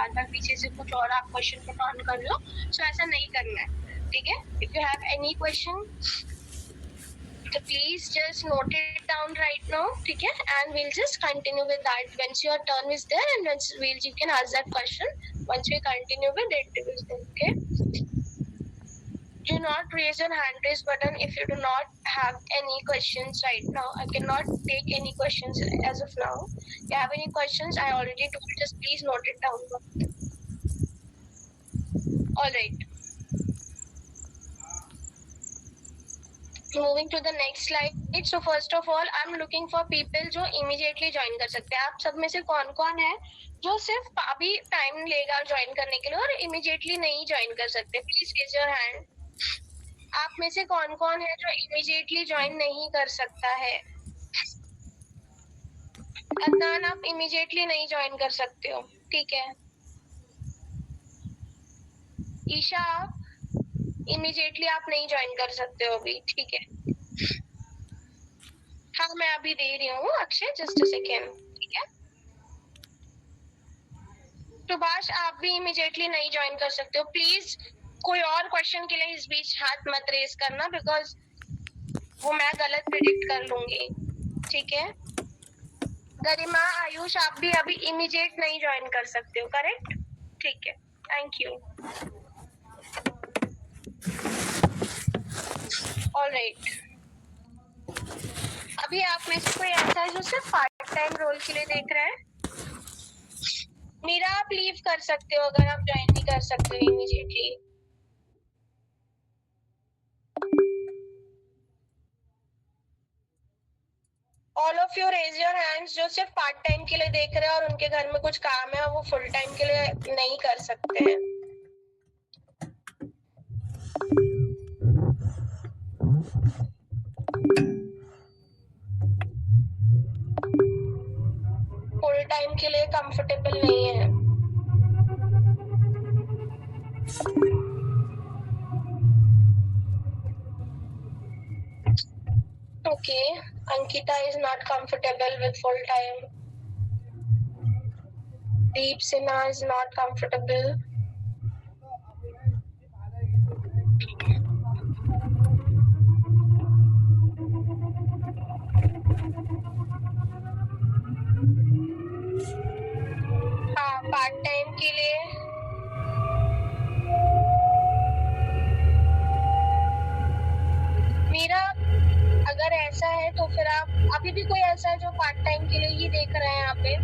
बार बार पीछे से कुछ और आप क्वेश्चन को टर्न कर लो, सो ऐसा नहीं करना है, ठीक है? If you have any question तो please just note it down right now, ठीक है? And we'll just continue with that once your turn is there, and once you can ask that question once we continue with the interviews, okay? Do not raise your hand raise button if you do not have any questions right now. I cannot take any questions as of now. If you have any questions, I already told, just please note it down. All right. Moving to the next slide. So first of all, I'm looking for people जो immediately join कर सकते हैं. आप सब में से कौन-कौन है जो सिर्फ अभी टाइम लेगा ज्वाइन करने के लिए और immediately नहीं ज्वाइन कर सकते? Please raise your hand. आप में से कौन-कौन है जो immediately ज्वाइन नहीं कर सकता है? अदनान, आप immediately नहीं ज्वाइन कर सकते हो, ठीक है? ईशा, आप immediately आप नहीं ज्वाइन कर सकते हो अभी, ठीक है? हाँ, मैं अभी दे रही हूँ अक्षय, जस्ट अ सेकेंड, ठीक है? सुभाष, आप भी इमीडिएटली नहीं ज्वाइन कर सकते हो। प्लीज कोई और क्वेश्चन के लिए इस बीच हाथ मत रेस करना, बिकॉज वो मैं गलत प्रिडिक्ट कर लूंगी, ठीक है? गरिमा, आयुष, आप भी अभी इमीडिएट नहीं ज्वाइन कर सकते हो, करेक्ट? ठीक है, थैंक यू। ऑलराइट, अभी आप में से कोई ऐसा है जो सिर्फ पार्ट टाइम रोल के लिए देख रहा है? मीरा, आप लीव कर सकते हो अगर आप ज्वाइन नहीं कर सकते हो immediately. All of you raise your hands जो सिर्फ पार्ट टाइम के लिए देख रहे हैं और उनके घर में कुछ काम है और वो फुल टाइम के लिए नहीं कर सकते हैं। फुल टाइम के लिए कंफर्टेबल नहीं है। Okay, Ankita is not comfortable with full time. Deep Sinha is not comfortable. हाँ, पार्ट टाइम के लिए मेरा, अगर ऐसा है तो फिर आप अभी भी कोई ऐसा है जो पार्ट टाइम के लिए ही देख रहे हैं यहाँ पे?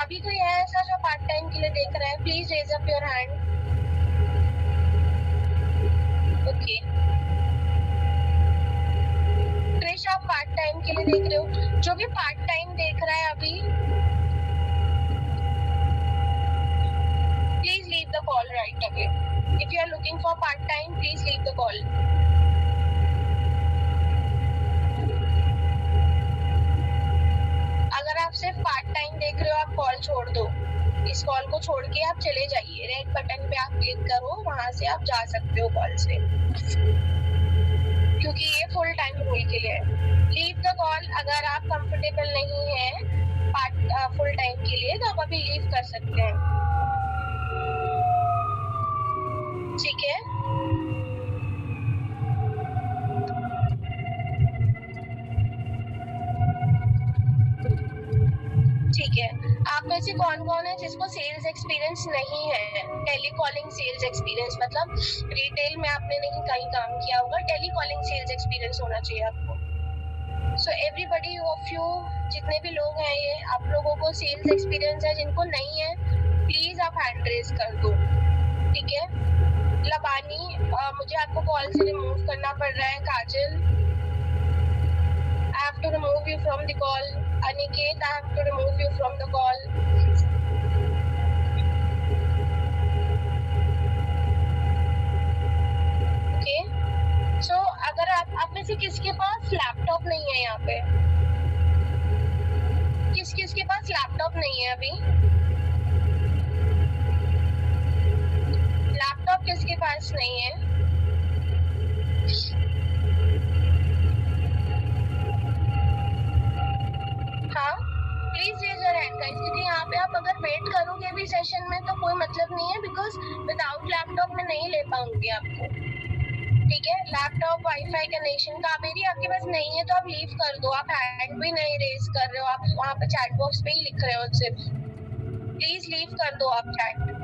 अभी कोई है ऐसा जो पार्ट टाइम के लिए देख रहा है? Please raise up your hand. Okay, Krish, आप पार्ट टाइम के लिए देख रहे हो? जो भी पार्ट टाइम देख रहा है अभी, please leave the call right away. If you are looking for part time, please leave the call. अगर आप सिर्फ पार्ट टाइम देख रहे हो, आप कॉल छोड़ दो। इस कॉल को छोड़ के आप चले जाइए, रेड बटन पे आप क्लिक करो, वहां से आप जा सकते हो कॉल से, क्योंकि ये फुल टाइम रोल के लिए है। लीव द कॉल अगर आप कंफर्टेबल नहीं है फुल टाइम के लिए, तो आप अभी लीव कर सकते हैं, ठीक है? ठीक है, आप में से कौन-कौन है जिसको सेल्स एक्सपीरियंस नहीं है? टेलीकॉलिंग सेल्स एक्सपीरियंस, मतलब रिटेल में आपने नहीं कहीं काम किया होगा, टेलीकॉलिंग सेल्स एक्सपीरियंस होना चाहिए आपको। सो एवरीबडी ऑफ यू, जितने भी लोग हैं ये, आप लोगों को सेल्स एक्सपीरियंस है, जिनको नहीं है प्लीज आप हैंड रेज कर दो, ठीक है? लबानी, मुझे आपको कॉल से रिमूव करना पड़ रहा है। काजल, I have to remove you from the call. Aniket, I have to remove you from the call. Okay. So अगर आप में से किसके पास लैपटॉप नहीं है यहाँ पे? किसके पास लैपटॉप नहीं है अभी? लैपटॉप किसके पास नहीं है? हाँ, प्लीज गाइस, क्योंकि यहाँ पे आप अगर वेट करोगे भी सेशन में तो कोई मतलब नहीं है, बिकॉज विदाउट लैपटॉप में नहीं ले पाऊंगी आपको। ठीक है, लैपटॉप वाईफाई कनेक्शन कावेरी आपके पास नहीं है तो आप लीव कर दो। आप हैंड भी नहीं रेज कर रहे हो, आप वहाँ पे चैट बॉक्स पे ही लिख रहे हो सिर्फ। प्लीज लीव कर दो आप चैट।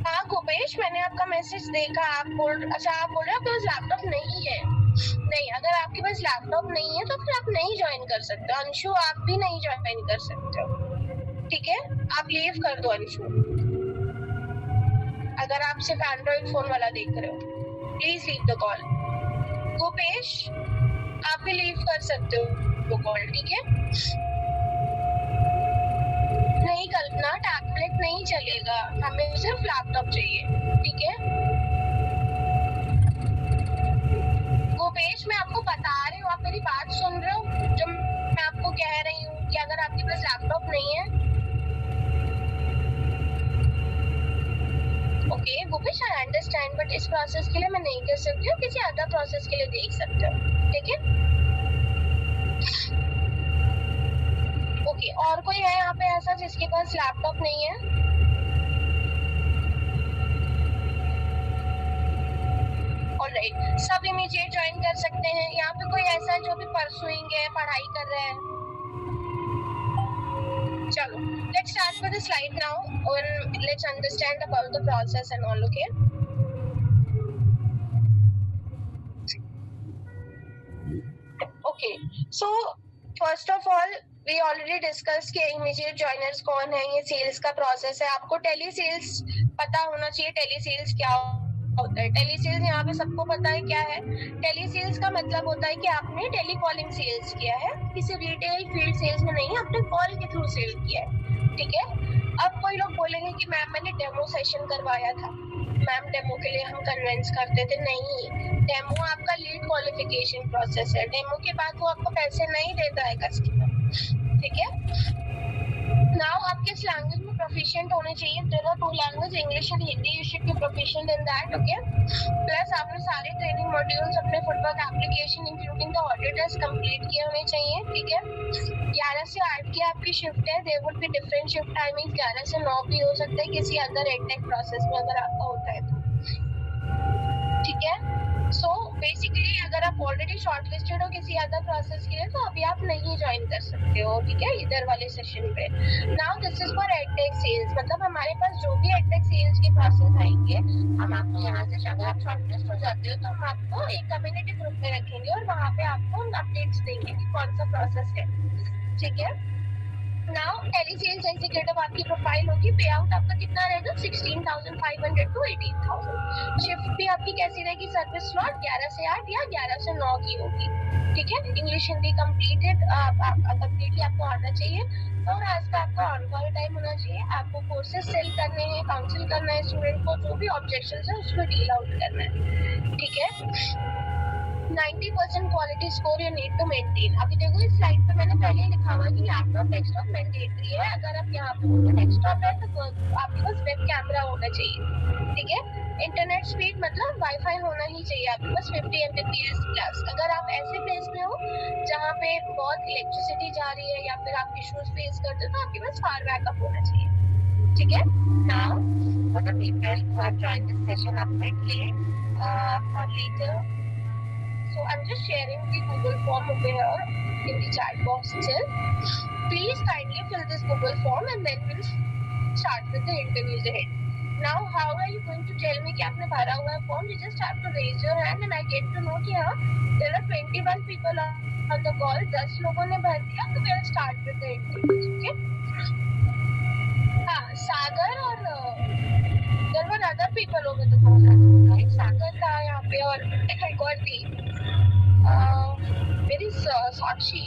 हाँ गोपेश, मैंने आपका मैसेज देखा। आप बोल रहे हो आपके पास लैपटॉप नहीं है। नहीं, अगर आपके पास लैपटॉप नहीं है तो फिर आप नहीं ज्वाइन कर सकते। अंशु, आप भी नहीं ज्वाइन कर सकते हो। ठीक है, आप लीव कर दो अंशु। अगर आप सिर्फ एंड्रॉइड फोन वाला देख रहे हो, please leave the call. Gopesh, आप भी लीव कर सकते हो कॉल। ठीक है, नहीं कल्पना, टैबलेट नहीं चलेगा, हमें सिर्फ लैपटॉप चाहिए। ठीक है गोपेश, मैं आपको बता रही हूँ, आप मेरी बात सुन रहे हो जो मैं आपको कह रही हूँ कि अगर आपके पास लैपटॉप नहीं है। Okay Gopesh, I understand, but इस प्रोसेस के लिए मैं नहीं कर सकती हूँ, किसी अदर प्रोसेस के लिए देख सकते हो। ठीक है ओके, और कोई है यहाँ पे ऐसा जिसके पास लैपटॉप नहीं है? ऑलराइट, सब इमीडिएट ज्वाइन कर सकते हैं। यहाँ पे कोई ऐसा है जो भी परसुइंग है, पढ़ाई कर रहा है? चलो, let's start with the slide now and let's understand about the process and all. Okay, okay, so first of all we already discussed कि immediate joiners कौन है, ये सेल्स का प्रोसेस है। आपको टेली सेल्स पता होना चाहिए। टेली सेल्स क्या होता है? टेली सेल्स यहाँ पे सबको पता है क्या है। टेली सेल्स का मतलब होता है कि आपने टेली कॉलिंग सेल्स किया है, किसी रिटेल फील्ड सेल्स में नहीं, आपने कॉल के थ्रू सेल किया है। ठीक है, अब कोई लोग बोलेंगे कि मैम मैंने डेमो सेशन करवाया था, मैम डेमो के लिए हम कन्विंस करते थे। नहीं, डेमो आपका लीड क्वालिफिकेशन प्रोसेस है। डेमो के बाद वो आपको पैसे नहीं देता है कस्टमर। ठीक है, नाउ आप किस लैंग्वेज में प्रोफिशिएंट होने चाहिए? There are two language, English and Hindi. You should be proficient in that. Okay, plus आपने सारे ट्रेनिंग मॉड्यूल्स अपने footwork application including the audit test complete किए होने चाहिए। ठीक है, 11 से 8 की आपकी शिफ्ट है। There would be different shift timing, 11 से 9 भी हो सकता है किसी अदर एडटेक प्रोसेस में अगर आपका होता है तो। ठीक है, सो बेसिकली अगर आप ऑलरेडी शॉर्टलिस्टेड हो किसी अदर प्रोसेस के लिए तो अभी आप नहीं ज्वाइन कर सकते हो। ठीक है, इधर वाले सेशन पे। Now this is for edtech sales, मतलब हमारे पास जो भी एडटेक सेल्स के प्रोसेस आएंगे, हम आपको यहाँ से अगर आप शॉर्टलिस्ट हो जाते हो तो हम आपको एक कम्युनिटी ग्रुप में रखेंगे और वहाँ पे आपको अपडेट्स देंगे कि कौन सा प्रोसेस है। ठीक है, नाउ टेली सेल्स एग्जीक्यूटिव आपकी प्रोफाइल होगी। पे आउट आपका कितना रहेगा? 16,500 टू 18,000। शिफ्ट भी आपकी कैसी रहेगी? सर्विस स्लॉट 11 से 8 या 11 से 9 की होगी। ठीक है, इंग्लिश हिंदी कंप्लीटेड कंप्लीटली आपको आना चाहिए और आज का आपका ऑन कॉल टाइम होना चाहिए। आपको कोर्सेज सेल करने हैं, काउंसिल करना है स्टूडेंट को, जो भी ऑब्जेक्शंस है उसको डील आउट करना है। ठीक है, 90% quality score you need to maintain. अभी देखो इस स्लाइड पे मैंने पहले ही लिखा हुआ है कि लैपटॉप डेस्कटॉप मैंडेटरी है। अगर आप यहाँ पे डेस्कटॉप है तो आपके पास वेब कैमरा होना चाहिए। ठीक है, इंटरनेट स्पीड मतलब वाईफाई होना ही चाहिए आपके पास 50 Mbps प्लस। अगर आप ऐसे प्लेस में हो जहाँ पे बहुत इलेक्ट्रिसिटी जा रही है या फिर आप इश्यूज फेस करते हो तो आपके पास फार बैकअप होना चाहिए। ठीक है, now for the people who have joined this session updately for later, so I'm just sharing the Google form over here in the chat box itself. Please kindly fill this Google form and then we'll start with the interviews ahead. Now, how are you going to tell me कि आपने भरा हुआ है form? You just have to raise your hand and I get to know कि हाँ, there are 21 people on the call. 10 लोगों ने भर दिया, तो we'll start with the interviews. Okay? हाँ, सागर और there were other people over the call. Right? सागर था यहाँ पे और एक और थी मेरी साक्षी।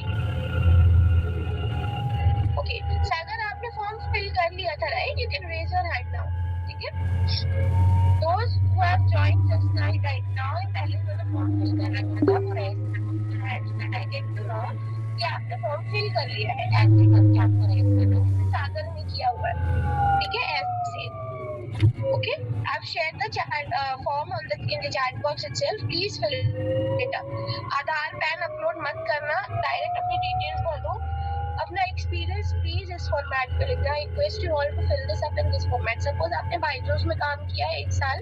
ओके, सागर आपने फॉर्म फिल कर लिया था, right? You can raise your hand now. ठीक है, दोस्त who have joined just right now, पहले मैंने फॉर्म फिल कर रखा था for hands that I get to know कि आपने फॉर्म फिल कर लिया है। ऐसे करके आपको रेज करना है जैसे सागर ने किया हुआ है। ठीक है, ऐसे Okay, I've shared the chat form on the in the chat box itself. Please fill it up. Aadhaar pan upload मत करना, डायरेक्ट अपनी डिटेल्स भर दो. अपना एक्सपीरियंस प्लीज इस फॉर्मेट पे लिखना. I request you all to fill this up in this format. Suppose आपने बाइजूस में काम किया है 1 साल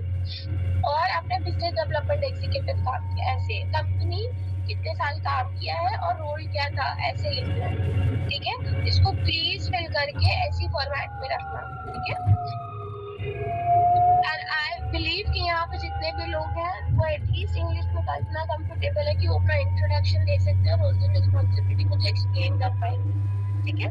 और आपने बिजनेस डेवलपमेंट एग्जीक्यूटिव काम किया, ऐसे कंपनी कितने साल काम किया है और रोल क्या था, ऐसे लिखना है. ठीक है, इसको प्लीज फिल करके ऐसी फॉर्मेट में रखना. ठीक है, एंड आई बिलीव कि यहाँ पे जितने भी लोग हैं वो एटलीस्ट इंग्लिश में इतना कंफर्टेबल है कि वो अपना इंट्रोडक्शन दे सकते हैं और रोल्स एंड रिस्पॉन्सिबिलिटी मुझे एक्सप्लेन कर पाए. ठीक है.